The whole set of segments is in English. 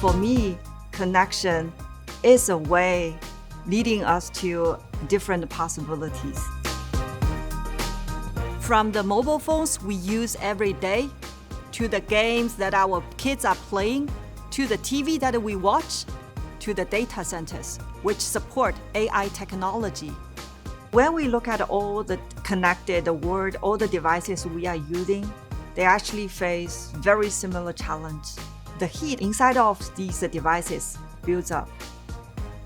for me, connection is a way leading us to different possibilities. From the mobile phones we use every day, to the games that our kids are playing, to the TV that we watch, to the data centers, which support AI technology. When we look at all the connected world, all the devices we are using, they actually face very similar challenge. The heat inside of these devices builds up,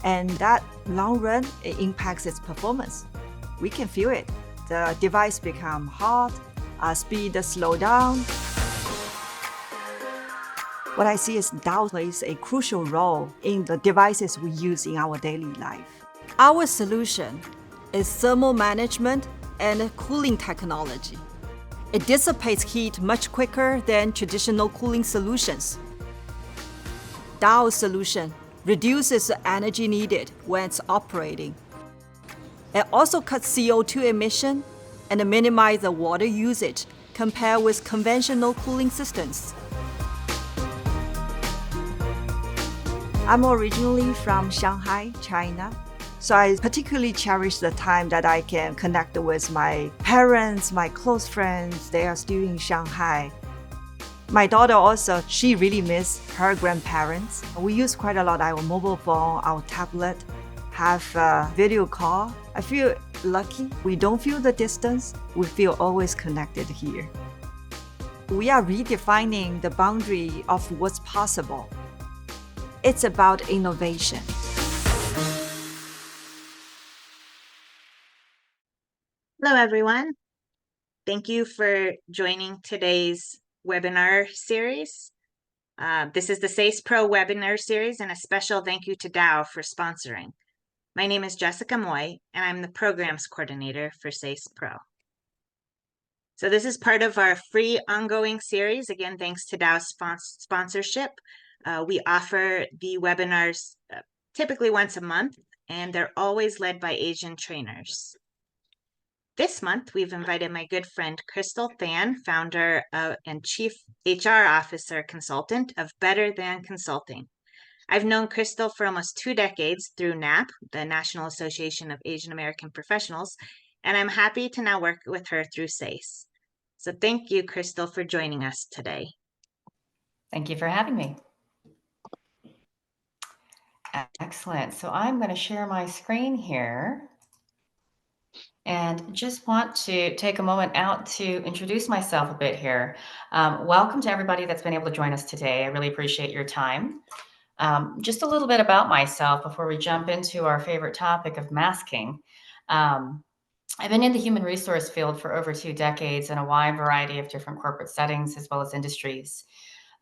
and that long run, it impacts its performance. We can feel it. The device become hot, speed slow down. What I see is DAO plays a crucial role in the devices we use in our daily life. Our solution is thermal management and cooling technology. It dissipates heat much quicker than traditional cooling solutions. DAO solution reduces the energy needed when it's operating. It also cuts CO2 emission and minimizes the water usage compared with conventional cooling systems. I'm originally from Shanghai, China, so I particularly cherish the time that I can connect with my parents, my close friends. They are still in Shanghai. My daughter also, she really misses her grandparents. We use quite a lot our mobile phone, our tablet, have a video call. I feel lucky. We don't feel the distance. We feel always connected here. We are redefining the boundary of what's possible. It's about innovation. Hello, everyone. Thank you for joining today's webinar series. This is the SASE Pro webinar series, and a special thank you to DAO for sponsoring. My name is Jessica Moy, and I'm the programs coordinator for SASE Pro. So this is part of our free ongoing series. Again, thanks to DAO's sponsorship. We offer the webinars typically once a month, and they're always led by Asian trainers. This month, we've invited my good friend Krystal Than, founder and chief HR officer consultant of Better Than Consulting. I've known Krystal for almost 2 decades through NAP, the National Association of Asian American Professionals, and I'm happy to now work with her through SASE. So thank you, Krystal, for joining us today. Thank you for having me. Excellent. So I'm going to share my screen here and just want to take a moment out to introduce myself a bit here. Welcome to everybody that's been able to join us today. I really appreciate your time. Just a little bit about myself before we jump into our favorite topic of masking. I've been in the human resource field for over 2 decades in a wide variety of different corporate settings as well as industries.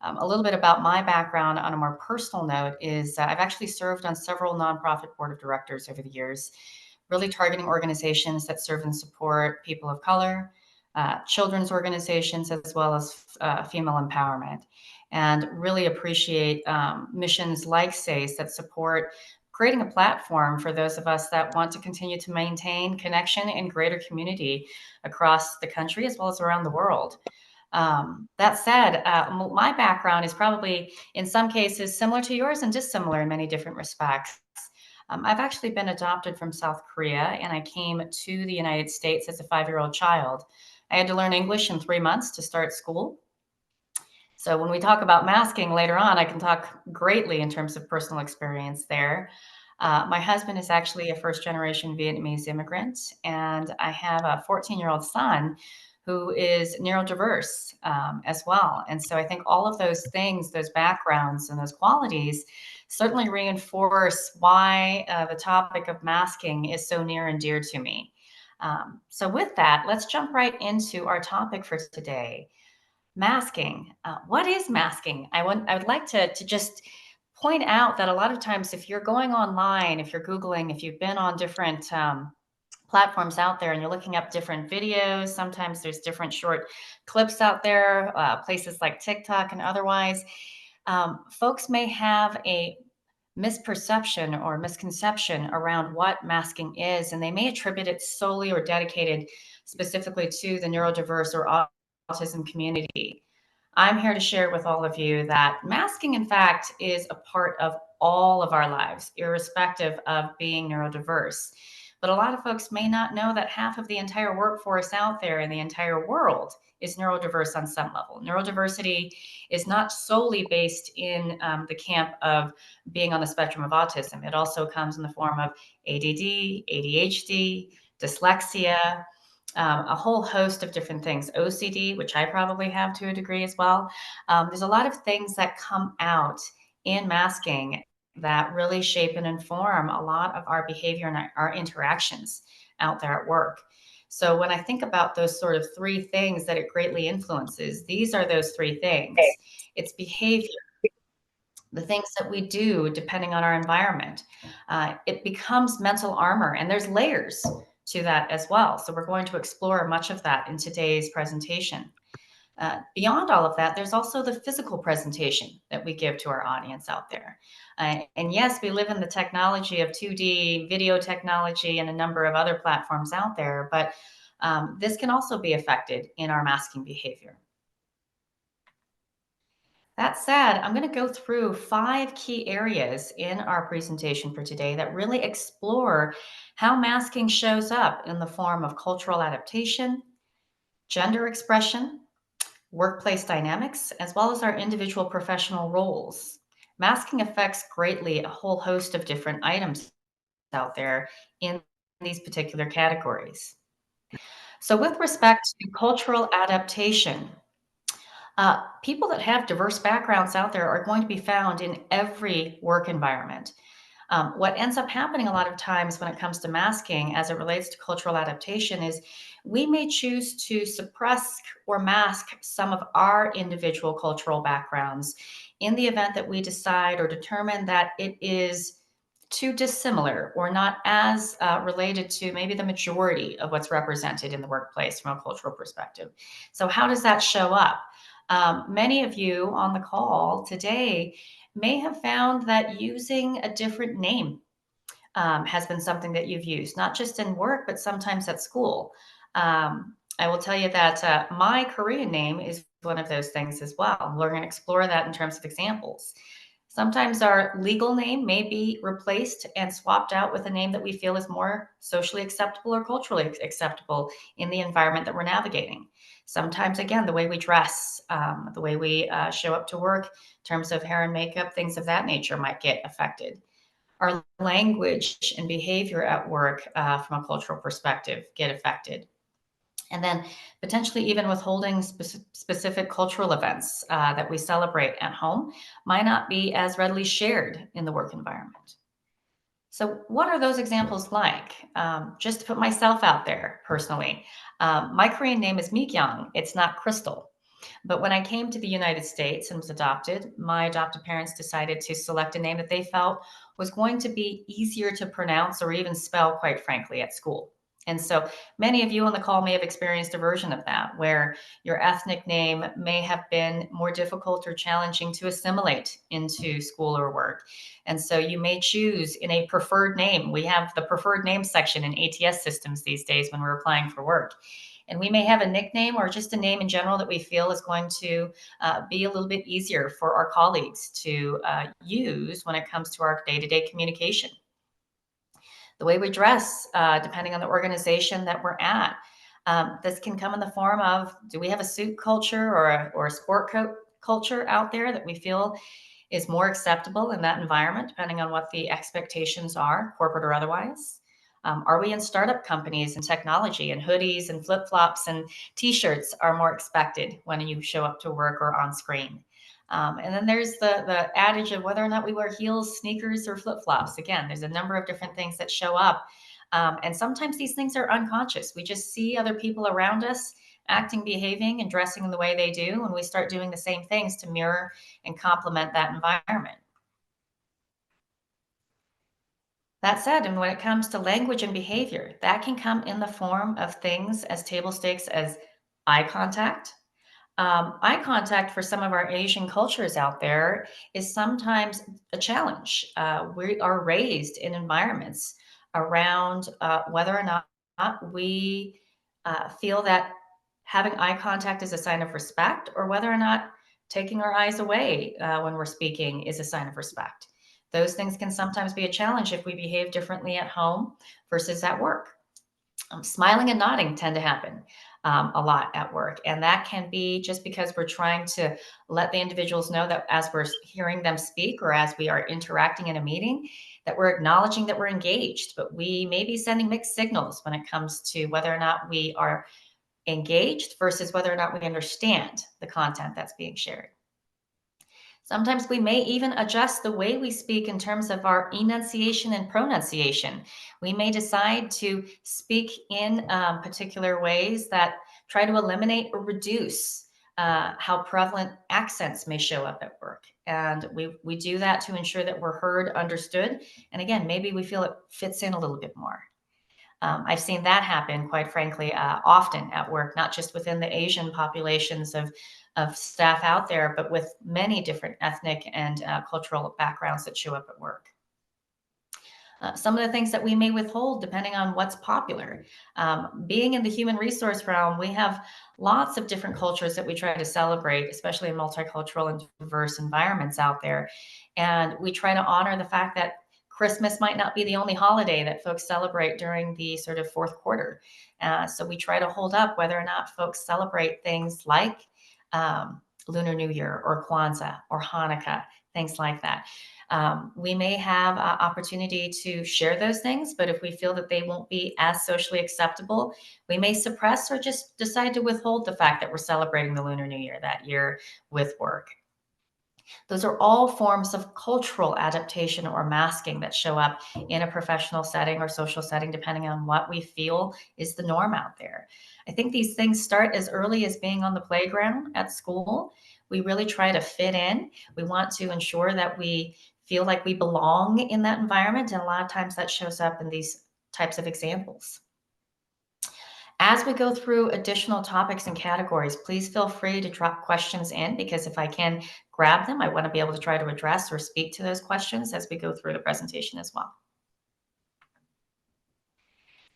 A little bit about my background on a more personal note is I've actually served on several nonprofit board of directors over the years, really targeting organizations that serve and support people of color, children's organizations, as well as female empowerment. And really appreciate missions like SASE that support creating a platform for those of us that want to continue to maintain connection and greater community across the country as well as around the world. That said, my background is probably in some cases similar to yours and dissimilar in many different respects. I've actually been adopted from South Korea, and I came to the United States as a 5-year-old child. I had to learn English in 3 months to start school. So when we talk about masking later on, I can talk greatly in terms of personal experience there. My husband is actually a first-generation Vietnamese immigrant, and I have a 14-year-old son who is neurodiverse as well. And so I think all of those things, those backgrounds and those qualities certainly reinforce why the topic of masking is so near and dear to me. So with that, let's jump right into our topic for today. Masking. What is masking? I would like to just point out that a lot of times if you're going online, if you're Googling, if you've been on different platforms out there and you're looking up different videos, sometimes there's different short clips out there, places like TikTok and otherwise, folks may have a misperception or misconception around what masking is, and they may attribute it solely or dedicated specifically to the neurodiverse or autism community. I'm here to share with all of you that masking, in fact, is a part of all of our lives, irrespective of being neurodiverse. But a lot of folks may not know that half of the entire workforce out there in the entire world is neurodiverse on some level. Neurodiversity is not solely based in the camp of being on the spectrum of autism. It also comes in the form of ADD, ADHD, dyslexia, a whole host of different things, OCD, which I probably have to a degree as well. There's a lot of things that come out in masking that really shape and inform a lot of our behavior and our interactions out there at work. So when I think about those sort of three things that it greatly influences, these are those three things. It's behavior, the things that we do depending on our environment. It becomes mental armor, and there's layers to that as well. So we're going to explore much of that in today's presentation. Beyond all of that, there's also the physical presentation that we give to our audience out there. And yes, we live in the technology of 2D video technology and a number of other platforms out there, but this can also be affected in our masking behavior. That said, I'm going to go through 5 key areas in our presentation for today that really explore how masking shows up in the form of cultural adaptation, gender expression, workplace dynamics, as well as our individual professional roles. Masking affects greatly a whole host of different items out there in these particular categories. So with respect to cultural adaptation, people that have diverse backgrounds out there are going to be found in every work environment. What ends up happening a lot of times when it comes to masking as it relates to cultural adaptation is we may choose to suppress or mask some of our individual cultural backgrounds in the event that we decide or determine that it is too dissimilar or not as related to maybe the majority of what's represented in the workplace from a cultural perspective. So how does that show up? Many of you on the call today may have found that using a different name has been something that you've used, not just in work, but sometimes at school. I will tell you that my Korean name is one of those things as well. We're going to explore that in terms of examples. Sometimes our legal name may be replaced and swapped out with a name that we feel is more socially acceptable or culturally acceptable in the environment that we're navigating. Sometimes, again, the way we dress, the way we show up to work in terms of hair and makeup, things of that nature might get affected. Our language and behavior at work from a cultural perspective get affected. And then potentially even withholding specific cultural events that we celebrate at home might not be as readily shared in the work environment. So what are those examples like? Just to put myself out there personally, my Korean name is Mikyung. It's not Krystal. But when I came to the United States and was adopted, my adopted parents decided to select a name that they felt was going to be easier to pronounce or even spell, quite frankly, at school. And so many of you on the call may have experienced a version of that, where your ethnic name may have been more difficult or challenging to assimilate into school or work. And so you may choose in a preferred name. We have the preferred name section in ATS systems these days when we're applying for work. And we may have a nickname or just a name in general that we feel is going to be a little bit easier for our colleagues to use when it comes to our day-to-day communication. The way we dress, depending on the organization that we're at. This can come in the form of, do we have a suit culture or a sport coat culture out there that we feel is more acceptable in that environment, depending on what the expectations are, corporate or otherwise? Are we in startup companies and technology, and hoodies and flip-flops and t-shirts are more expected when you show up to work or on screen? And then there's the adage of whether or not we wear heels, sneakers, or flip-flops. Again, there's a number of different things that show up. And sometimes these things are unconscious. We just see other people around us acting, behaving, and dressing in the way they do, and we start doing the same things to mirror and complement that environment. That said, and when it comes to language and behavior, that can come in the form of things as table stakes as eye contact. Eye contact for some of our Asian cultures out there is sometimes a challenge. We are raised in environments around whether or not we feel that having eye contact is a sign of respect, or whether or not taking our eyes away when we're speaking is a sign of respect. Those things can sometimes be a challenge if we behave differently at home versus at work. Smiling and nodding tend to happen a lot at work. And that can be just because we're trying to let the individuals know that as we're hearing them speak or as we are interacting in a meeting, that we're acknowledging that we're engaged. But we may be sending mixed signals when it comes to whether or not we are engaged versus whether or not we understand the content that's being shared. Sometimes we may even adjust the way we speak in terms of our enunciation and pronunciation. We may decide to speak in particular ways that try to eliminate or reduce how prevalent accents may show up at work. And we do that to ensure that we're heard, understood. And again, maybe we feel it fits in a little bit more. I've seen that happen, quite frankly, often at work, not just within the Asian populations of staff out there, but with many different ethnic and cultural backgrounds that show up at work. Some of the things that we may withhold depending on what's popular. Being in the human resource realm, we have lots of different cultures that we try to celebrate, especially in multicultural and diverse environments out there. And we try to honor the fact that Christmas might not be the only holiday that folks celebrate during the sort of fourth quarter. So we try to hold up whether or not folks celebrate things like Lunar New Year or Kwanzaa or Hanukkah, things like that. We may have opportunity to share those things, but if we feel that they won't be as socially acceptable, we may suppress or just decide to withhold the fact that we're celebrating the Lunar New Year that year with work. Those are all forms of cultural adaptation or masking that show up in a professional setting or social setting, depending on what we feel is the norm out there. I think these things start as early as being on the playground at school. We really try to fit in. We want to ensure that we feel like we belong in that environment. And a lot of times that shows up in these types of examples. As we go through additional topics and categories, please feel free to drop questions in, because if I can grab them, I want to be able to try to address or speak to those questions as we go through the presentation as well.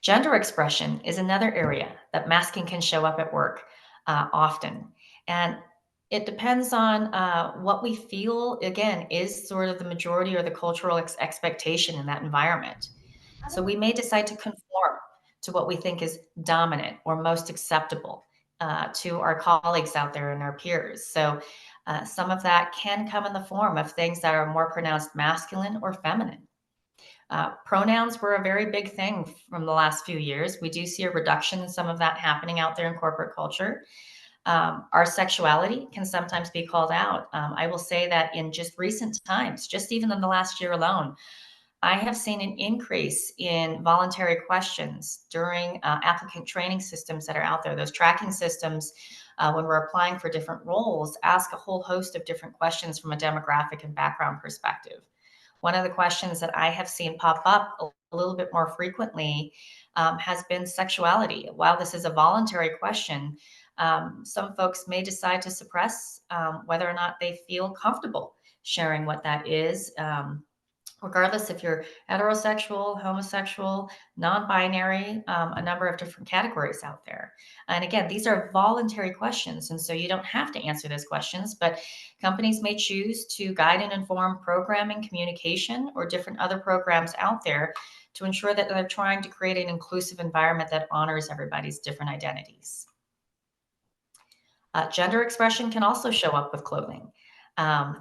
Gender expression is another area that masking can show up at work often. And it depends on what we feel, again, is sort of the majority or the cultural expectation in that environment. So we may decide to conform to what we think is dominant or most acceptable to our colleagues out there and our peers. So some of that can come in the form of things that are more pronounced masculine or feminine. Pronouns were a very big thing from the last few years. We do see a reduction in some of that happening out there in corporate culture. Our sexuality can sometimes be called out. I will say that in just recent times, just even in the last year alone, I have seen an increase in voluntary questions during applicant training systems that are out there. Those tracking systems, when we're applying for different roles, ask a whole host of different questions from a demographic and background perspective. One of the questions that I have seen pop up a little bit more frequently has been sexuality. While this is a voluntary question, some folks may decide to suppress whether or not they feel comfortable sharing what that is. Regardless if you're heterosexual, homosexual, non-binary, a number of different categories out there. And again, these are voluntary questions. And so you don't have to answer those questions, but companies may choose to guide and inform programming, communication, or different other programs out there to ensure that they're trying to create an inclusive environment that honors everybody's different identities. Gender expression can also show up with clothing.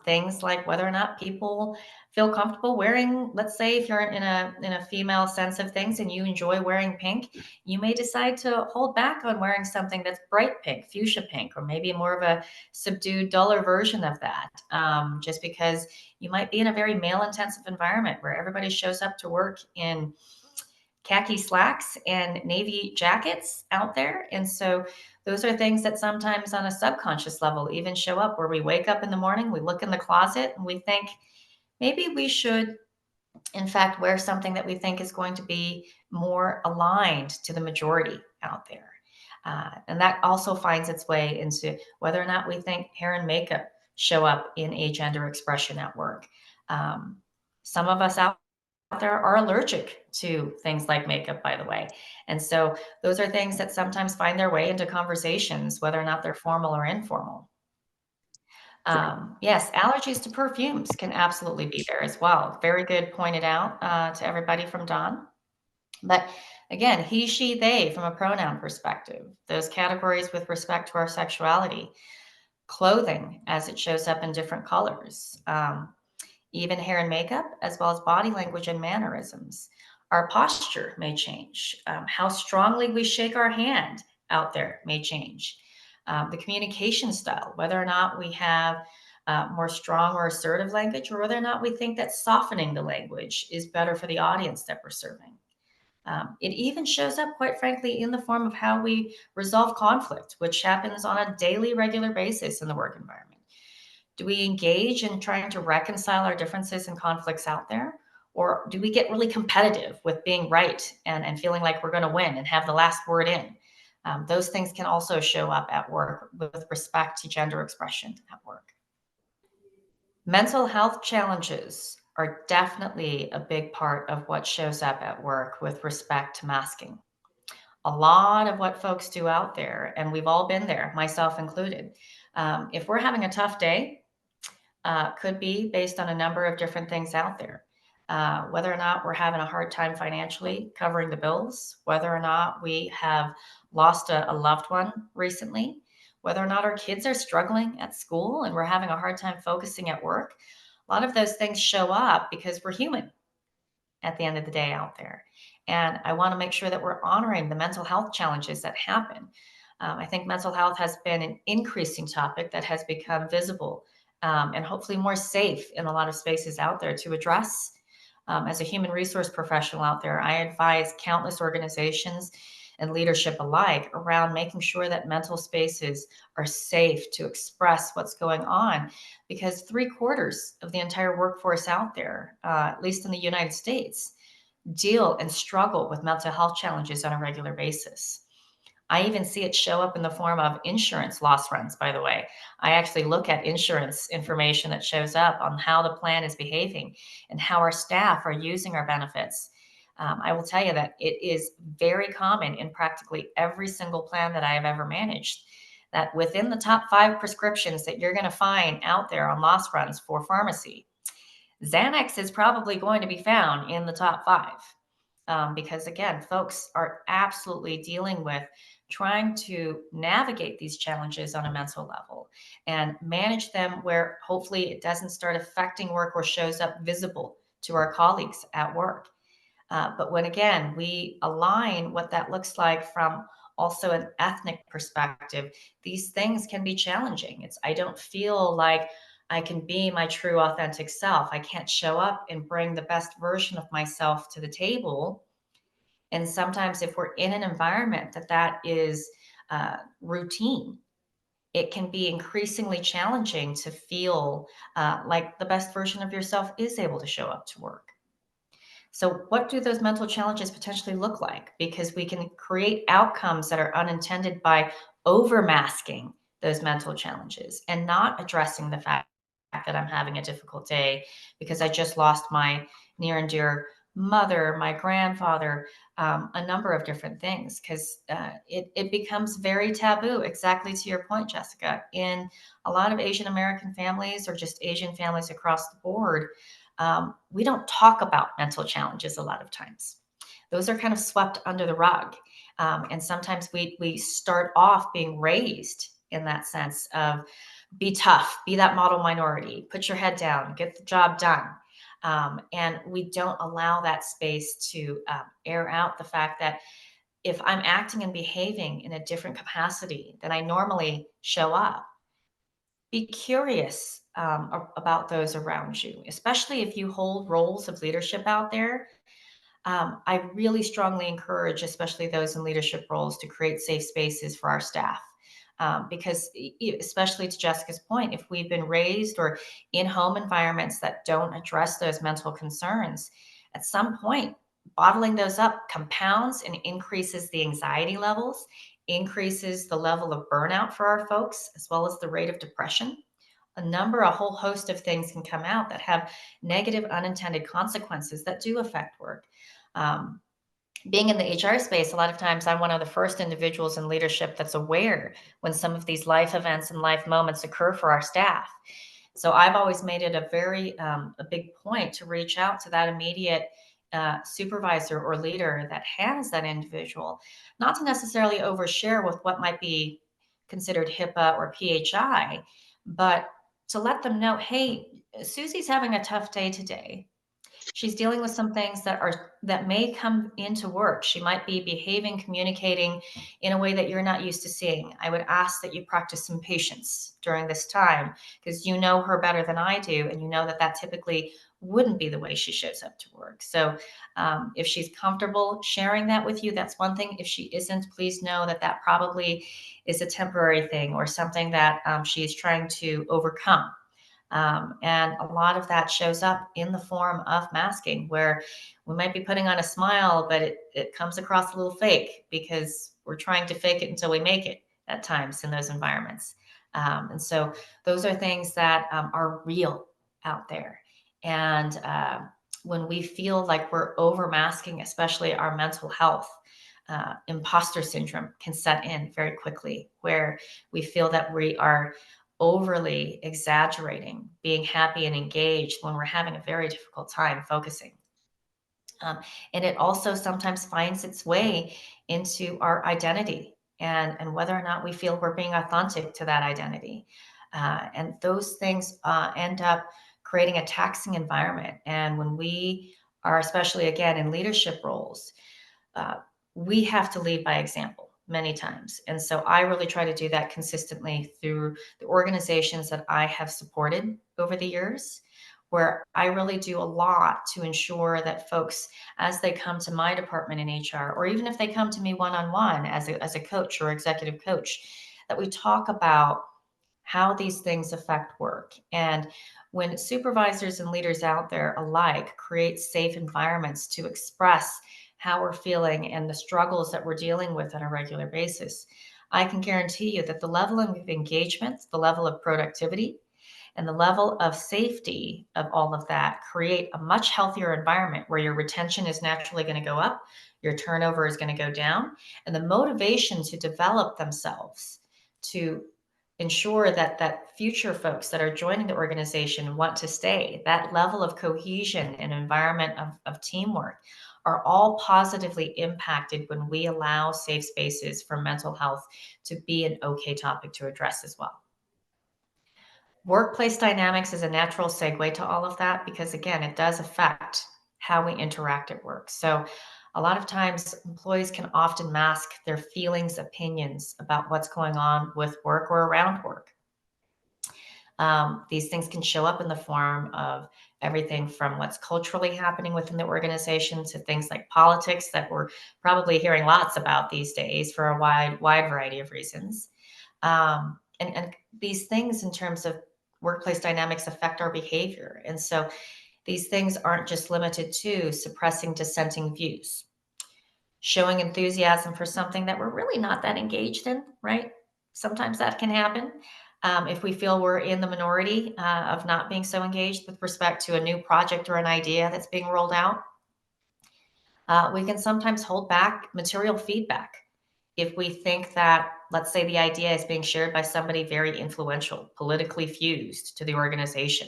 Things like whether or not people feel comfortable wearing, let's say if you're in a female sense of things and you enjoy wearing pink, you may decide to hold back on wearing something that's bright pink, fuchsia pink, or maybe more of a subdued, duller version of that, just because you might be in a very male intensive environment where everybody shows up to work in khaki slacks and navy jackets out there. And so those are things that sometimes on a subconscious level even show up, where we wake up in the morning, we look in the closet and we think maybe we should in fact wear something that we think is going to be more aligned to the majority out there. And that also finds its way into whether or not we think hair and makeup show up in a gender expression at work. Some of us out there are allergic to things like makeup, by the way. And so those are things that sometimes find their way into conversations, whether or not they're formal or informal. Yes, allergies to perfumes can absolutely be there as well. Very good pointed out to everybody from Don. But again, he, she, they from a pronoun perspective, those categories with respect to our sexuality, clothing as it shows up in different colors, even hair and makeup, as well as body language and mannerisms. Our posture may change. How strongly we shake our hand out there may change. The communication style, whether or not we have more strong or assertive language, or whether or not we think that softening the language is better for the audience that we're serving. It even shows up, quite frankly, in the form of how we resolve conflict, which happens on a daily, regular basis in the work environment. Do we engage in trying to reconcile our differences and conflicts out there? Or do we get really competitive with being right and feeling like we're going to win and have the last word in? Those things can also show up at work with respect to gender expression at work. Mental health challenges are definitely a big part of what shows up at work with respect to masking. A lot of what folks do out there, and we've all been there, myself included, if we're having a tough day, could be based on a number of different things out there. Whether or not we're having a hard time financially covering the bills, whether or not we have lost a loved one recently, whether or not our kids are struggling at school and we're having a hard time focusing at work. A lot of those things show up because we're human at the end of the day out there. And I want to make sure that we're honoring the mental health challenges that happen. I think mental health has been an increasing topic that has become visible and hopefully more safe in a lot of spaces out there to address. As a human resource professional out there, I advise countless organizations and leadership alike around making sure that mental spaces are safe to express what's going on, because 3/4 of the entire workforce out there, at least in the United States, deal and struggle with mental health challenges on a regular basis. I even see it show up in the form of insurance loss runs, by the way. I actually look at insurance information that shows up on how the plan is behaving and how our staff are using our benefits. I will tell you that it is very common in practically every single plan that I have ever managed that within the top 5 prescriptions that you're going to find out there on loss runs for pharmacy, Xanax is probably going to be found in the top 5. Because again, folks are absolutely dealing with trying to navigate these challenges on a mental level and manage them where hopefully it doesn't start affecting work or shows up visible to our colleagues at work. But when again, we align what that looks like from also an ethnic perspective, these things can be challenging. I don't feel like I can be my true authentic self. I can't show up and bring the best version of myself to the table. And sometimes if we're in an environment that is routine, it can be increasingly challenging to feel like the best version of yourself is able to show up to work. So, what do those mental challenges potentially look like? Because we can create outcomes that are unintended by over masking those mental challenges and not addressing the fact that I'm having a difficult day because I just lost my near and dear mother, my grandfather, a number of different things, because it becomes very taboo, exactly to your point, Jessica. In a lot of Asian American families or just Asian families across the board, we don't talk about mental challenges a lot of times. Those are kind of swept under the rug. And sometimes we start off being raised in that sense of be tough, be that model minority, put your head down, get the job done. And we don't allow that space to air out the fact that if I'm acting and behaving in a different capacity than I normally show up, be curious about those around you, especially if you hold roles of leadership out there. I really strongly encourage, especially those in leadership roles, to create safe spaces for our staff. Because, especially to Jessica's point, if we've been raised or in home environments that don't address those mental concerns, at some point, bottling those up compounds and increases the anxiety levels, increases the level of burnout for our folks, as well as the rate of depression. A whole host of things can come out that have negative unintended consequences that do affect work. Um, being in the HR space, a lot of times I'm one of the first individuals in leadership that's aware when some of these life events and life moments occur for our staff. So I've always made it a big point to reach out to that immediate supervisor or leader that has that individual, not to necessarily overshare with what might be considered HIPAA or PHI, but to let them know, hey, Susie's having a tough day today. She's dealing with some things that may come into work. She might be behaving, communicating in a way that you're not used to seeing. I would ask that you practice some patience during this time, because you know her better than I do, and you know that that typically wouldn't be the way she shows up to work. So if she's comfortable sharing that with you, that's one thing. If she isn't, please know that that probably is a temporary thing or something that she is trying to overcome. And a lot of that shows up in the form of masking, where we might be putting on a smile, but it comes across a little fake because we're trying to fake it until we make it at times in those environments. And so those are things that are real out there. And when we feel like we're over masking, especially our mental health, imposter syndrome can set in very quickly, where we feel that we are overly exaggerating being happy and engaged when we're having a very difficult time focusing. Um, and it also sometimes finds its way into our identity and whether or not we feel we're being authentic to that identity. And those things end up creating a taxing environment. And when we are, especially again in leadership roles, uh, we have to lead by example many times. And so I really try to do that consistently through the organizations that I have supported over the years, where I really do a lot to ensure that folks, as they come to my department in HR, or even if they come to me one on one as a coach or executive coach, that we talk about how these things affect work. And when supervisors and leaders out there alike create safe environments to express how we're feeling and the struggles that we're dealing with on a regular basis, I can guarantee you that the level of engagement, the level of productivity, and the level of safety of all of that create a much healthier environment where your retention is naturally going to go up, your turnover is going to go down, and the motivation to develop themselves to ensure that future folks that are joining the organization want to stay, that level of cohesion and environment of teamwork are all positively impacted when we allow safe spaces for mental health to be an okay topic to address as well. Workplace dynamics is a natural segue to all of that because, again, it does affect how we interact at work. So, a lot of times, employees can often mask their feelings, opinions about what's going on with work or around work. These things can show up in the form of everything from what's culturally happening within the organization to things like politics that we're probably hearing lots about these days for a wide variety of reasons. And these things in terms of workplace dynamics affect our behavior. And so these things aren't just limited to suppressing dissenting views, showing enthusiasm for something that we're really not that engaged in, right? Sometimes that can happen. If we feel we're in the minority of not being so engaged with respect to a new project or an idea that's being rolled out, we can sometimes hold back material feedback if we think that, let's say, the idea is being shared by somebody very influential, politically fused to the organization.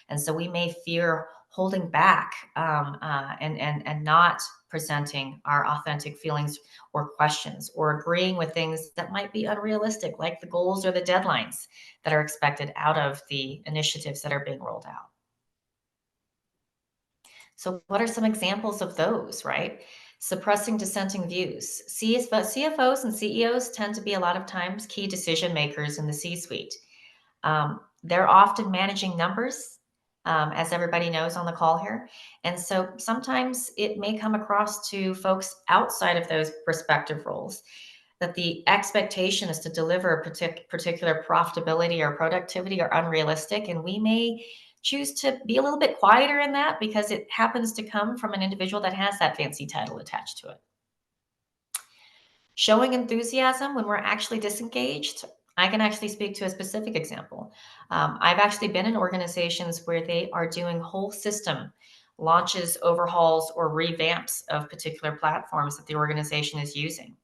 And so we may fear holding back and not presenting our authentic feelings or questions, or agreeing with things that might be unrealistic, like the goals or the deadlines that are expected out of the initiatives that are being rolled out. So, what are some examples of those, right? Suppressing dissenting views. CFOs and CEOs tend to be a lot of times key decision makers in the C suite. They're often managing numbers, as everybody knows on the call here. And so sometimes it may come across to folks outside of those respective roles that the expectation is to deliver a particular profitability or productivity are unrealistic. And we may choose to be a little bit quieter in that because it happens to come from an individual that has that fancy title attached to it. Showing enthusiasm when we're actually disengaged. I can actually speak to a specific example. I've actually been in organizations where they are doing whole system launches, overhauls, or revamps of particular platforms that the organization is using.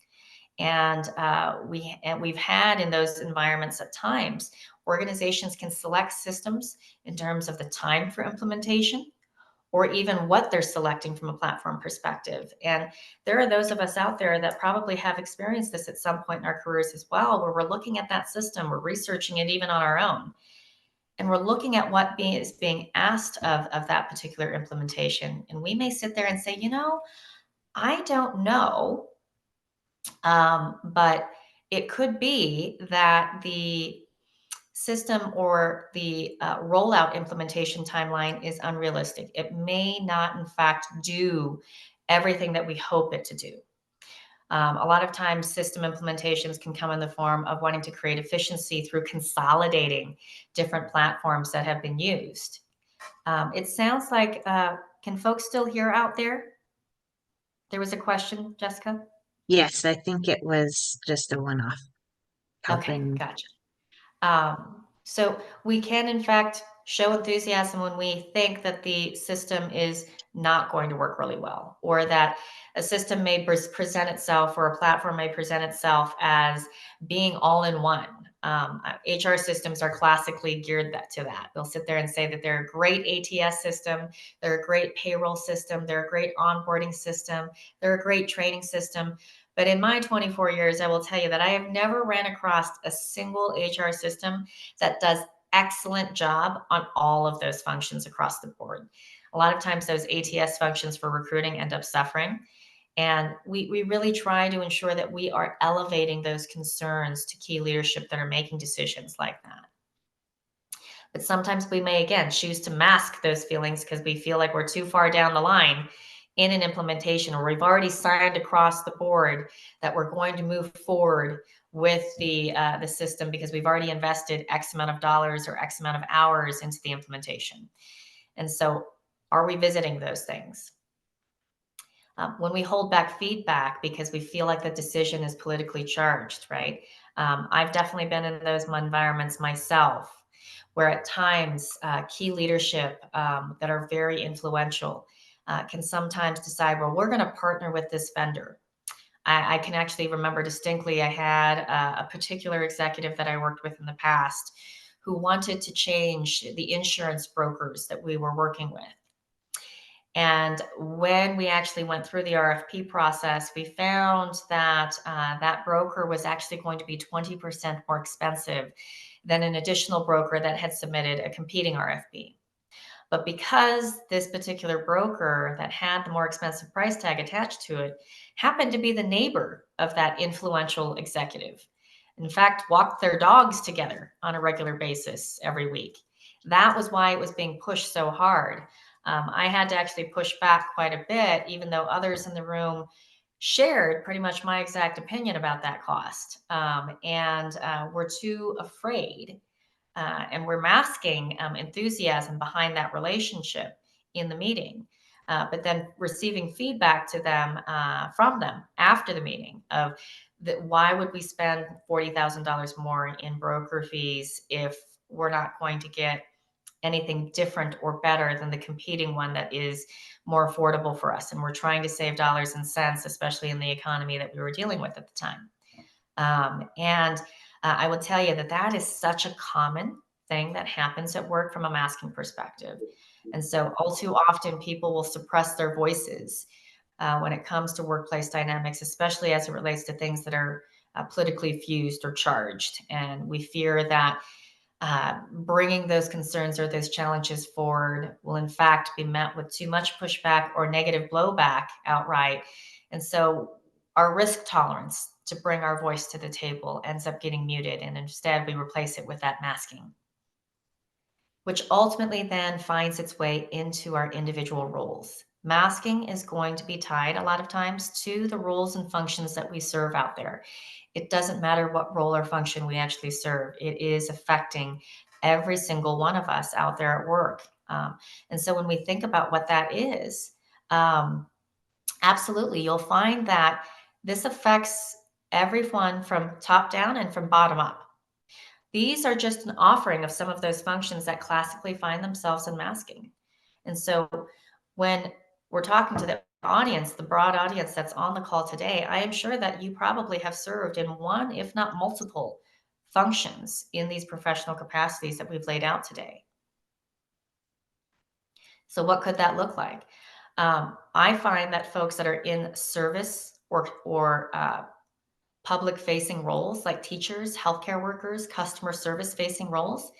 And we've had in those environments at times, organizations can select systems in terms of the time for implementation, or even what they're selecting from a platform perspective. And there are those of us out there that probably have experienced this at some point in our careers as well, where we're looking at that system, we're researching it even on our own, and we're looking at what is being asked of that particular implementation. And we may sit there and say, I don't know, but it could be that the system or the rollout implementation timeline is unrealistic. It may not, in fact, do everything that we hope it to do. A lot of times, system implementations can come in the form of wanting to create efficiency through consolidating different platforms that have been used. It sounds like, can folks still hear out there? There was a question, Jessica? Yes, I think it was just a one-off. Okay, gotcha. So we can, in fact, show enthusiasm when we think that the system is not going to work really well, or that a system may present itself, or a platform may present itself as being all in one. HR systems are classically geared to that. They'll sit there and say that they're a great ATS system, they're a great payroll system, they're a great onboarding system, they're a great training system. But in my 24 years, I will tell you that I have never ran across a single HR system that does excellent job on all of those functions across the board. A lot of times those ATS functions for recruiting end up suffering. And we really try to ensure that we are elevating those concerns to key leadership that are making decisions like that. But sometimes we may, again, choose to mask those feelings because we feel like we're too far down the line in an implementation, or we've already signed across the board that we're going to move forward with the system because we've already invested X amount of dollars or X amount of hours into the implementation. And so are we visiting those things? When we hold back feedback because we feel like the decision is politically charged, right? I've definitely been in those environments myself, where at times key leadership that are very influential can sometimes decide, well, we're going to partner with this vendor. I can actually remember distinctly, I had a particular executive that I worked with in the past who wanted to change the insurance brokers that we were working with. And when we actually went through the RFP process, we found that that broker was actually going to be 20% more expensive than an additional broker that had submitted a competing RFP. But because this particular broker that had the more expensive price tag attached to it happened to be the neighbor of that influential executive, in fact, walked their dogs together on a regular basis every week, that was why it was being pushed so hard. I had to actually push back quite a bit, even though others in the room shared pretty much my exact opinion about that cost. And we're too afraid, and we're masking enthusiasm behind that relationship in the meeting. But then receiving feedback to them from them after the meeting of why would we spend $40,000 more in broker fees if we're not going to get anything different or better than the competing one that is more affordable for us. And we're trying to save dollars and cents, especially in the economy that we were dealing with at the time. I will tell you that that is such a common thing that happens at work from a masking perspective. And so all too often people will suppress their voices when it comes to workplace dynamics, especially as it relates to things that are politically fused or charged. And we fear that bringing those concerns or those challenges forward will in fact be met with too much pushback or negative blowback outright. And so our risk tolerance to bring our voice to the table ends up getting muted, and instead we replace it with that masking, which ultimately then finds its way into our individual roles. Masking is going to be tied a lot of times to the roles and functions that we serve out there. It doesn't matter what role or function we actually serve. It is affecting every single one of us out there at work. And so when we think about what that is, absolutely, you'll find that this affects everyone from top down and from bottom up. These are just an offering of some of those functions that classically find themselves in masking. And so when we're talking to the audience, the broad audience that's on the call today, I am sure that you probably have served in one, if not multiple, functions in these professional capacities that we've laid out today. So, what could that look like? I find that folks that are in service or public facing roles, like teachers, healthcare workers, customer service facing roles,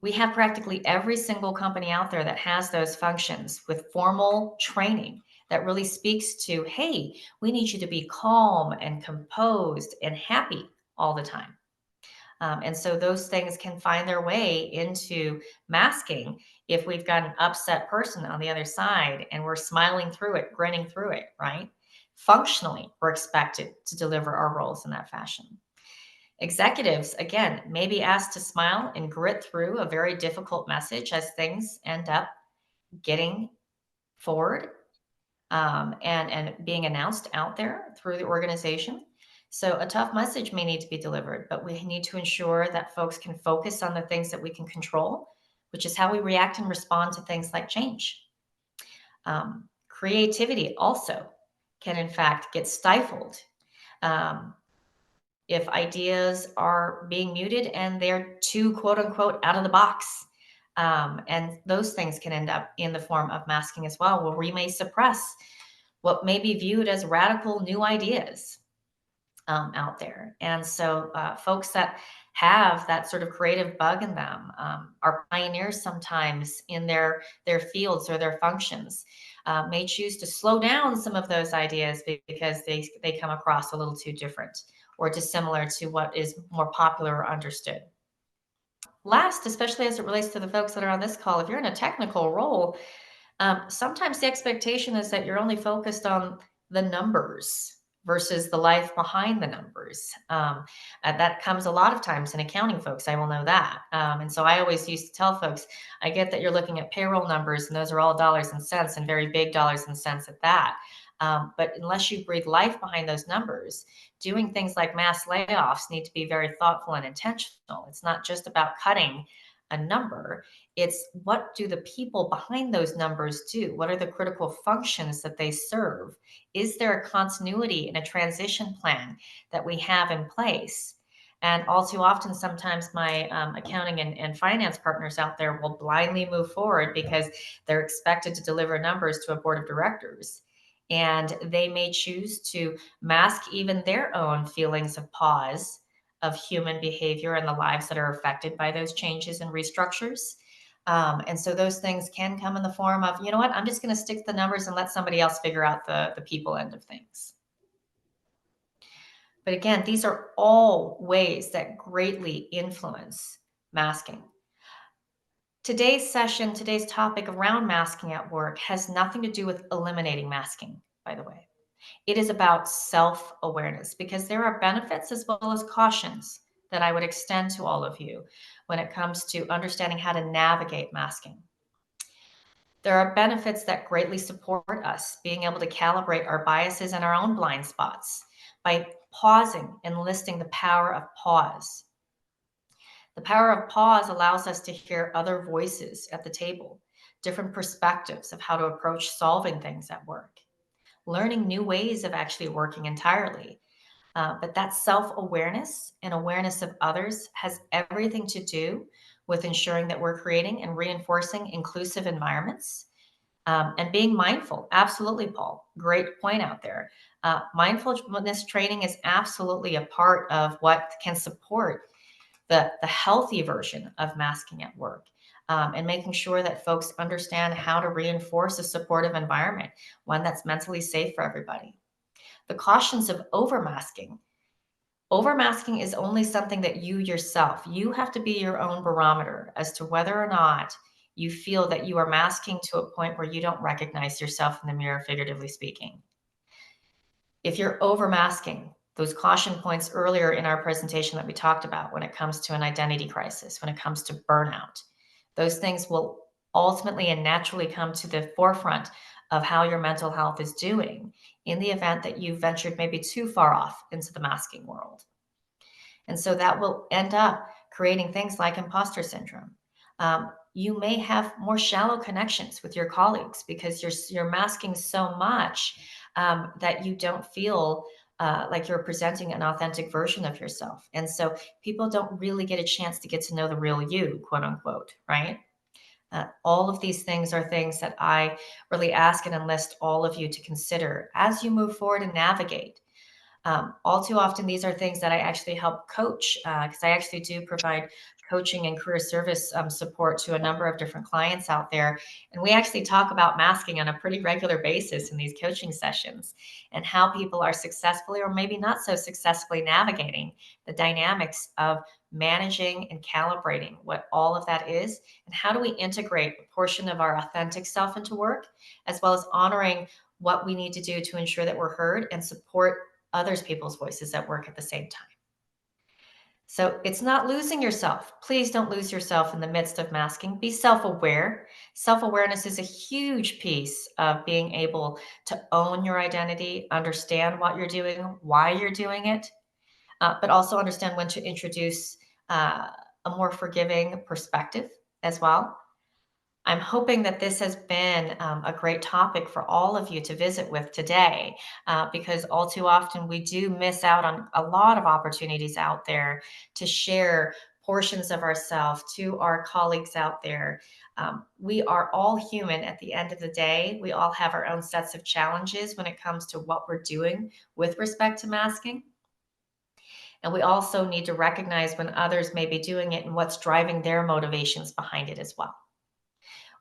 we have practically every single company out there that has those functions with formal training that really speaks to, hey, we need you to be calm and composed and happy all the time. And so those things can find their way into masking if we've got an upset person on the other side and we're smiling through it, grinning through it, right? Functionally, we're expected to deliver our roles in that fashion. Executives, again, may be asked to smile and grit through a very difficult message as things end up getting forward and being announced out there through the organization. So a tough message may need to be delivered, but we need to ensure that folks can focus on the things that we can control, which is how we react and respond to things like change. Creativity also can, in fact, get stifled if ideas are being muted and they're too, quote unquote, out of the box. And those things can end up in the form of masking as well, where we may suppress what may be viewed as radical new ideas out there. And so folks that have that sort of creative bug in them are pioneers sometimes in their fields or their functions, may choose to slow down some of those ideas because they come across a little too different or dissimilar to what is more popular or understood. Last, especially as it relates to the folks that are on this call, if you're in a technical role, sometimes the expectation is that you're only focused on the numbers versus the life behind the numbers. That comes a lot of times in accounting, folks. I will know that. And so I always used to tell folks, I get that you're looking at payroll numbers, and those are all dollars and cents, and very big dollars and cents at that. But unless you breathe life behind those numbers, doing things like mass layoffs need to be very thoughtful and intentional. It's not just about cutting a number. It's what do the people behind those numbers do? What are the critical functions that they serve? Is there a continuity and a transition plan that we have in place? And all too often, sometimes my accounting and finance partners out there will blindly move forward because they're expected to deliver numbers to a board of directors. And they may choose to mask even their own feelings of pause of human behavior and the lives that are affected by those changes and restructures. And so those things can come in the form of, you know what, I'm just going to stick to the numbers and let somebody else figure out the people end of things. But again, these are all ways that greatly influence masking. Today's session, today's topic around masking at work has nothing to do with eliminating masking, by the way. It is about self-awareness because there are benefits as well as cautions that I would extend to all of you when it comes to understanding how to navigate masking. There are benefits that greatly support us being able to calibrate our biases and our own blind spots by pausing and listing the power of pause. The power of pause allows us to hear other voices at the table, different perspectives of how to approach solving things at work, learning new ways of actually working entirely. But that self-awareness and awareness of others has everything to do with ensuring that we're creating and reinforcing inclusive environments and being mindful. Absolutely, Paul. Great point out there. Mindfulness training is absolutely a part of what can support the healthy version of masking at work. And making sure that folks understand how to reinforce a supportive environment, one that's mentally safe for everybody. The cautions of overmasking. Overmasking is only something that you yourself, you have to be your own barometer as to whether or not you feel that you are masking to a point where you don't recognize yourself in the mirror, figuratively speaking. If you're overmasking, those caution points earlier in our presentation that we talked about when it comes to an identity crisis, when it comes to burnout, those things will ultimately and naturally come to the forefront of how your mental health is doing in the event that you've ventured maybe too far off into the masking world. And so that will end up creating things like imposter syndrome, You may have more shallow connections with your colleagues because you're masking so much that you don't feel like you're presenting an authentic version of yourself. And so people don't really get a chance to get to know the real you, quote unquote, right? All of these things are things that I really ask and enlist all of you to consider as you move forward and navigate. All too often, these are things that I actually help coach because I actually do provide coaching and career service support to a number of different clients out there. And we actually talk about masking on a pretty regular basis in these coaching sessions and how people are successfully or maybe not so successfully navigating the dynamics of managing and calibrating what all of that is, and how do we integrate a portion of our authentic self into work, as well as honoring what we need to do to ensure that we're heard and support others people's voices at work at the same time. So it's not losing yourself. Please don't lose yourself in the midst of masking. Be self-aware. Self-awareness is a huge piece of being able to own your identity, understand what you're doing, why you're doing it, but also understand when to introduce a more forgiving perspective as well. I'm hoping that this has been a great topic for all of you to visit with today, because all too often we do miss out on a lot of opportunities out there to share portions of ourselves to our colleagues out there. We are all human at the end of the day. We all have our own sets of challenges when it comes to what we're doing with respect to masking. And we also need to recognize when others may be doing it and what's driving their motivations behind it as well.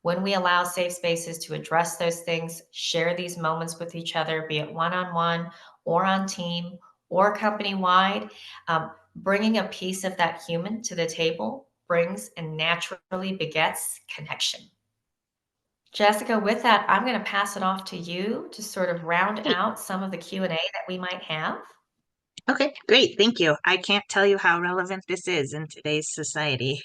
When we allow safe spaces to address those things, share these moments with each other, be it one-on-one or on team or company-wide, bringing a piece of that human to the table brings and naturally begets connection. Jessica, with that, I'm going to pass it off to you to sort of round Great. out some of the Q&A that we might have. Okay, great. Thank you. I can't tell you how relevant this is in today's society.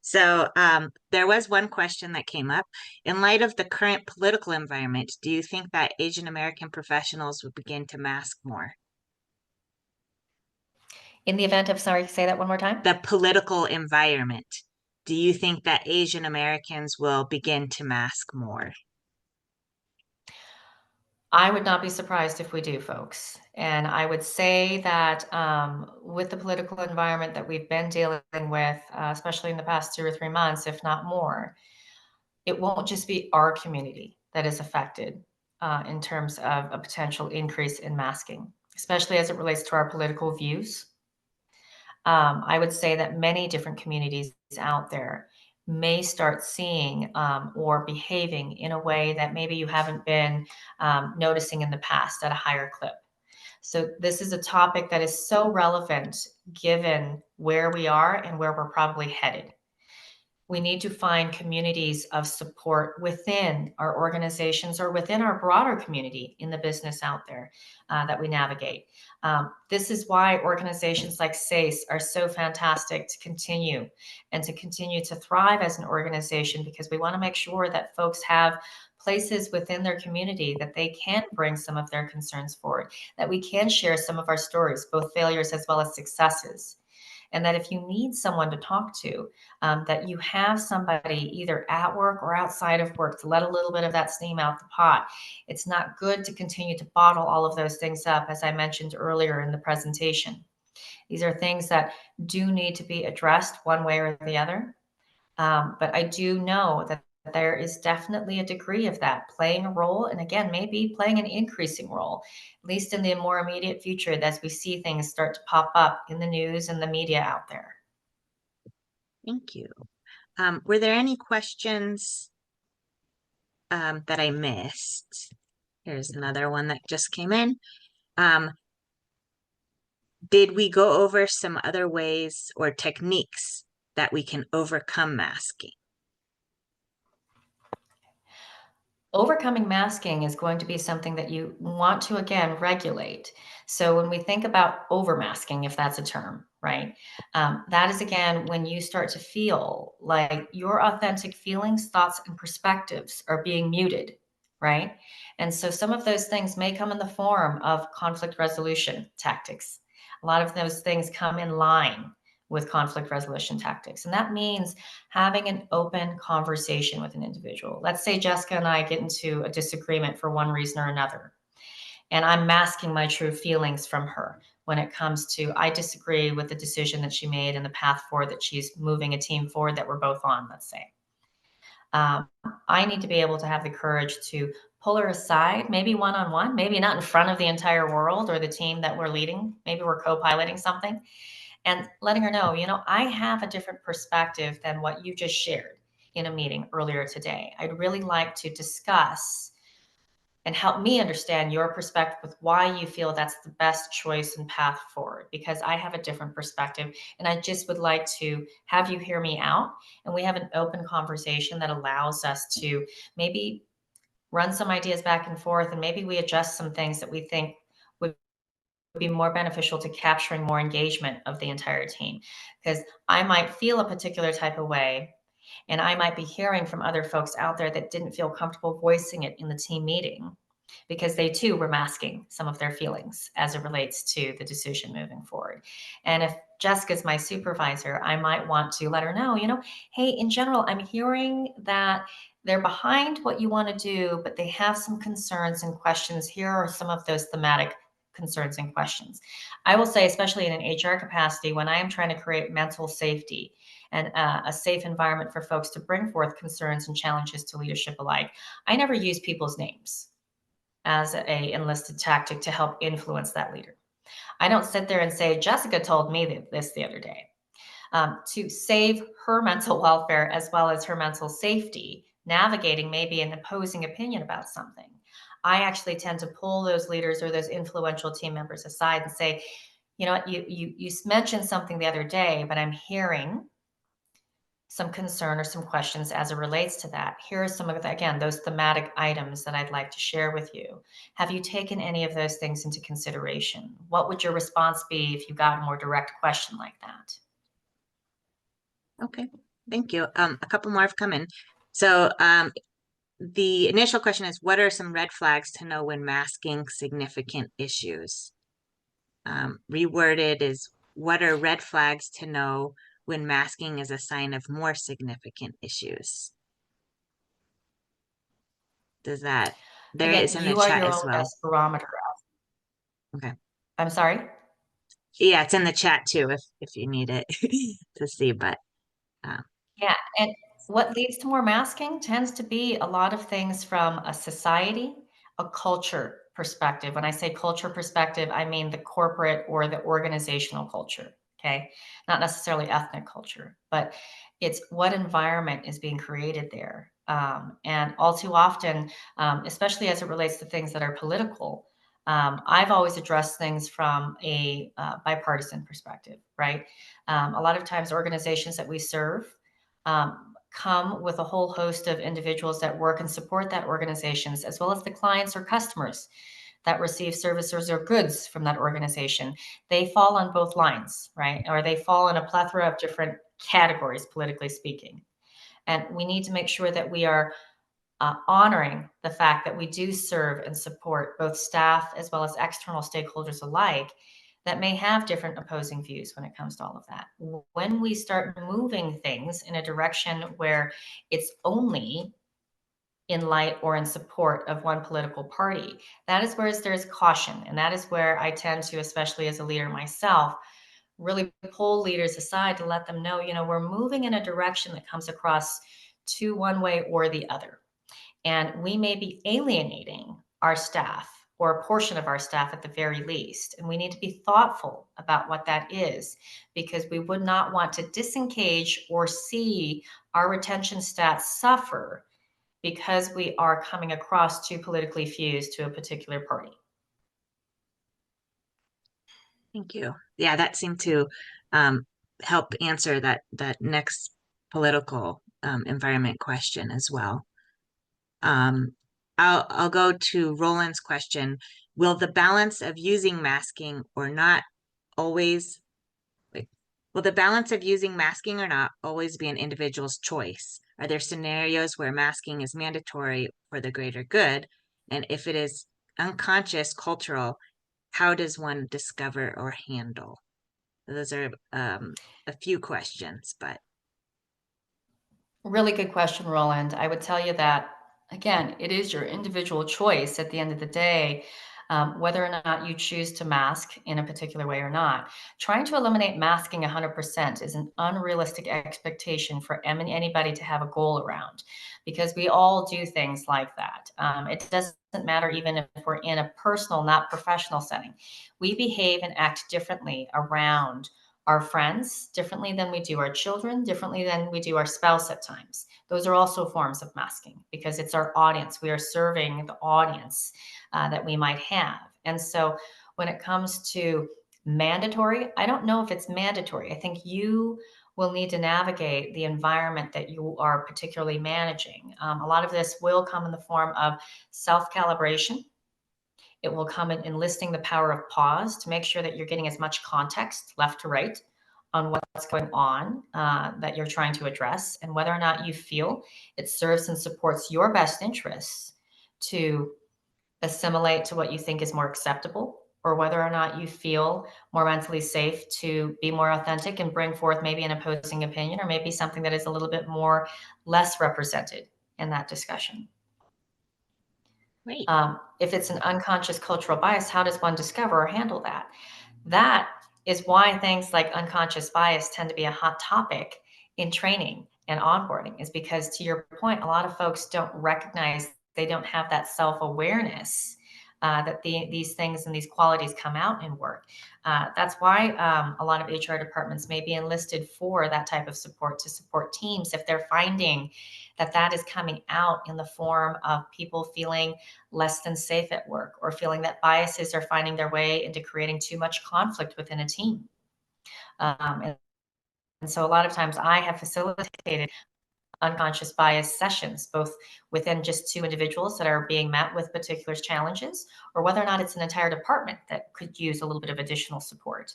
There was one question that came up. In light of the current political environment, do you think that Asian American professionals would begin to mask more? In the event of, sorry, say that one more time. The political environment. Do you think that Asian Americans will begin to mask more? I would not be surprised if we do, folks. And I would say that with the political environment that we've been dealing with, especially in the past 2 or 3 months, if not more, it won't just be our community that is affected in terms of a potential increase in masking, especially as it relates to our political views. I would say that many different communities out there may start seeing or behaving in a way that maybe you haven't been noticing in the past at a higher clip. So this is a topic that is so relevant given where we are and where we're probably headed. We need to find communities of support within our organizations or within our broader community in the business out there that we navigate. This is why organizations like SASE are so fantastic to continue to thrive as an organization, because we want to make sure that folks have places within their community that they can bring some of their concerns forward, that we can share some of our stories, both failures as well as successes. And that if you need someone to talk to, that you have somebody either at work or outside of work to let a little bit of that steam out the pot. It's not good to continue to bottle all of those things up, as I mentioned earlier in the presentation. These are things that do need to be addressed one way or the other. But I do know that there is definitely a degree of that playing a role, and again, maybe playing an increasing role, at least in the more immediate future, as we see things start to pop up in the news and the media out there. Thank you. Were there any questions that I missed? Here's another one that just came in. Did we go over some other ways or techniques that we can overcome masking? Overcoming masking is going to be something that you want to, again, regulate. So when we think about overmasking, if that's a term, right? That is, again, when you start to feel like your authentic feelings, thoughts, and perspectives are being muted, right? And so some of those things may come in the form of conflict resolution tactics. A lot of those things come in line with conflict resolution tactics. And that means having an open conversation with an individual. Let's say Jessica and I get into a disagreement for one reason or another, and I'm masking my true feelings from her when it comes to, I disagree with the decision that she made and the path forward that she's moving a team forward that we're both on, let's say. I need to be able to have the courage to pull her aside, maybe one-on-one, maybe not in front of the entire world or the team that we're leading. Maybe we're co-piloting something, and letting her know, I have a different perspective than what you just shared in a meeting earlier today. I'd really like to discuss and help me understand your perspective with why you feel that's the best choice and path forward, because I have a different perspective. And I just would like to have you hear me out. And we have an open conversation that allows us to maybe run some ideas back and forth. And maybe we adjust some things that we think would be more beneficial to capturing more engagement of the entire team. Because I might feel a particular type of way, and I might be hearing from other folks out there that didn't feel comfortable voicing it in the team meeting because they too were masking some of their feelings as it relates to the decision moving forward. And if Jessica's my supervisor, I might want to let her know, hey, in general, I'm hearing that they're behind what you want to do, but they have some concerns and questions. Here are some of those thematic concerns and questions. I will say, especially in an HR capacity, when I am trying to create mental safety and a safe environment for folks to bring forth concerns and challenges to leadership alike, I never use people's names as a enlisted tactic to help influence that leader. I don't sit there and say, Jessica told me this the other day. To save her mental welfare as well as her mental safety, navigating maybe an opposing opinion about something, I actually tend to pull those leaders or those influential team members aside and say, you know what, you mentioned something the other day, but I'm hearing some concern or some questions as it relates to that. Here are some of the, again, those thematic items that I'd like to share with you. Have you taken any of those things into consideration? What would your response be if you got a more direct question like that? Okay, thank you. A couple more have come in. So the initial question is, what are some red flags to know when masking significant issues? Reworded is, what are red flags to know when masking is a sign of more significant issues? There is Again, in the you are chat your as own well. best barometer. Okay. I'm sorry? Yeah, it's in the chat too, if you need it to see, but Yeah, and what leads to more masking tends to be a lot of things from a society, a culture perspective. When I say culture perspective, I mean the corporate or the organizational culture, okay? Not necessarily ethnic culture, but it's what environment is being created there. And all too often, especially as it relates to things that are political, I've always addressed things from a bipartisan perspective, right? A lot of times organizations that we serve come with a whole host of individuals that work and support that organizations, as well as the clients or customers that receive services or goods from that organization. They fall on both lines, right? Or they fall in a plethora of different categories, politically speaking. And we need to make sure that we are honoring the fact that we do serve and support both staff as well as external stakeholders alike that may have different opposing views when it comes to all of that. When we start moving things in a direction where it's only in light or in support of one political party, that is where there's caution. And that is where I tend to, especially as a leader myself, really pull leaders aside to let them know, we're moving in a direction that comes across to one way or the other. And we may be alienating our staff or a portion of our staff at the very least. And we need to be thoughtful about what that is, because we would not want to disengage or see our retention stats suffer because we are coming across too politically fused to a particular party. thank you. Yeah, that seemed to help answer that next political environment question as well. I'll go to Roland's question. Will the balance of using masking or not always will the balance of using masking or not always be an individual's choice? Are there scenarios where masking is mandatory for the greater good? And if it is unconscious cultural, how does one discover or handle Those are a few questions, but Really good question, Roland. I would tell you that, again, it is your individual choice at the end of the day, whether or not you choose to mask in a particular way or not. Trying to eliminate masking 100% is an unrealistic expectation for anybody to have a goal around, because we all do things like that. It doesn't matter even if we're in a personal, not professional setting. We behave and act differently around our friends differently than we do our children, differently than we do our spouse at times. Those are also forms of masking because it's our audience. We are serving the audience that we might have. And so when it comes to mandatory, I don't know if it's mandatory. I think you will need to navigate the environment that you are particularly managing. A lot of this will come in the form of self calibration. It will come in enlisting the power of pause to make sure that you're getting as much context left to right on what's going on that you're trying to address, and whether or not you feel it serves and supports your best interests to assimilate to what you think is more acceptable, or whether or not you feel more mentally safe to be more authentic and bring forth maybe an opposing opinion, or maybe something that is a little bit more less represented in that discussion. great. If it's an unconscious cultural bias, how does one discover or handle that? That is why things like unconscious bias tend to be a hot topic in training and onboarding, is because, to your point, a lot of folks don't recognize, they don't have that self-awareness that these things and these qualities come out in work. That's why a lot of HR departments may be enlisted for that type of support, to support teams if they're finding that that is coming out in the form of people feeling less than safe at work, or feeling that biases are finding their way into creating too much conflict within a team. And so a lot of times I have facilitated unconscious bias sessions, both within just two individuals that are being met with particular challenges, or whether or not it's an entire department that could use a little bit of additional support.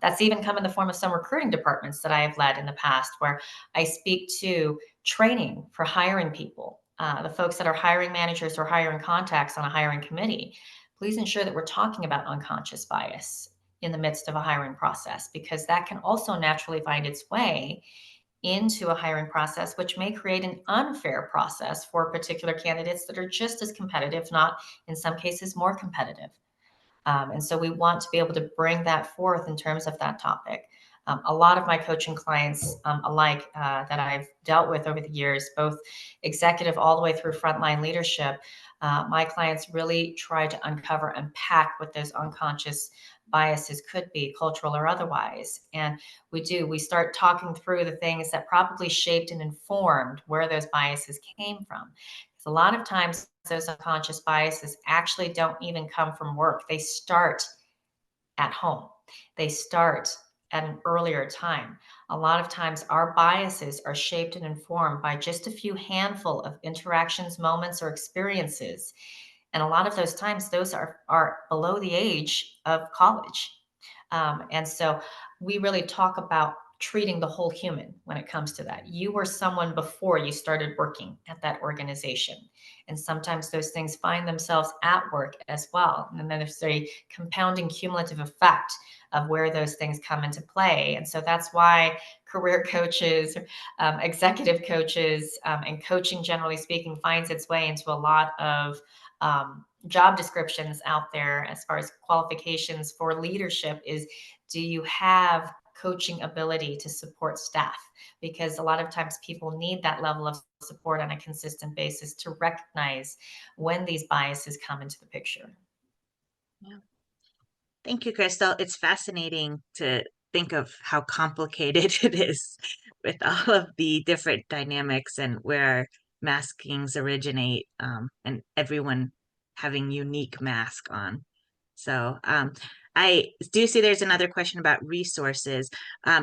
That's even come in the form of some recruiting departments that I have led in the past, where I speak to training for hiring people, the folks that are hiring managers or hiring contacts on a hiring committee. Please ensure that we're talking about unconscious bias in the midst of a hiring process, because that can also naturally find its way into a hiring process, which may create an unfair process for particular candidates that are just as competitive, not in some cases more competitive. And so we want to be able to bring that forth in terms of that topic. A lot of my coaching clients alike that I've dealt with over the years, both executive all the way through frontline leadership, my clients really try to uncover and unpack what those unconscious biases could be, cultural or otherwise. And we start talking through the things that probably shaped and informed where those biases came from. Because a lot of times those unconscious biases actually don't even come from work. They start at home. They start at an earlier time. A lot of times our biases are shaped and informed by just a few handful of interactions, moments, or experiences. And a lot of those times, those are below the age of college. And so we really talk about treating the whole human when it comes to that. You were someone before you started working at that organization. And sometimes those things find themselves at work as well. And then there's a compounding cumulative effect of where those things come into play. And so that's why career coaches, executive coaches, and coaching, generally speaking, finds its way into a lot of job descriptions out there as far as qualifications for leadership. Is, do you have coaching ability to support staff? Because a lot of times people need that level of support on a consistent basis to recognize when these biases come into the picture. Yeah. Thank you, Krystal. It's fascinating to think of how complicated it is with all of the different dynamics and where maskings originate, and everyone having unique mask on. So I do see there's another question about resources.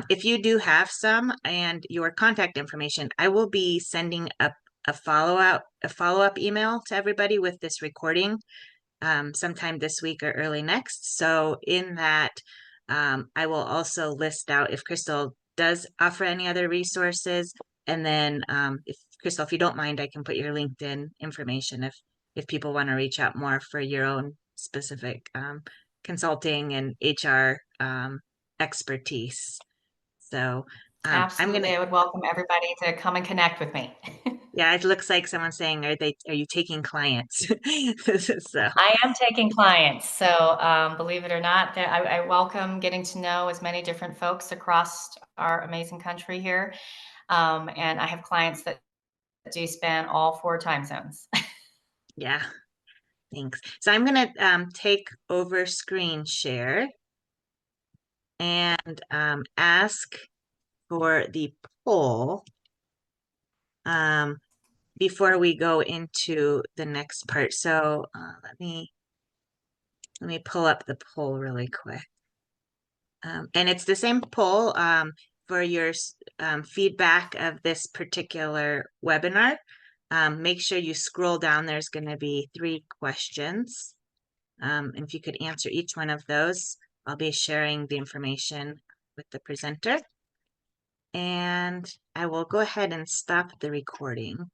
If you do have some and your contact information, I will be sending a follow-up email to everybody with this recording sometime this week or early next. So in that, I will also list out if Krystal does offer any other resources. And then if Krystal, if you don't mind, I can put your LinkedIn information if people want to reach out more for your own specific consulting and HR expertise. So I'm Absolutely. gonna, I would welcome everybody to come and connect with me. yeah, it looks like someone's saying, are you taking clients? So I am taking clients. So believe it or not, I welcome getting to know as many different folks across our amazing country here. And I have clients that do span all 4 time zones. yeah, thanks. So I'm gonna take over screen share and ask for the poll before we go into the next part. So let me pull up the poll really quick. And it's the same poll for your feedback of this particular webinar. Make sure you scroll down. There's going to be 3 questions. And if you could answer each one of those, I'll be sharing the information with the presenter. And I will go ahead and stop the recording.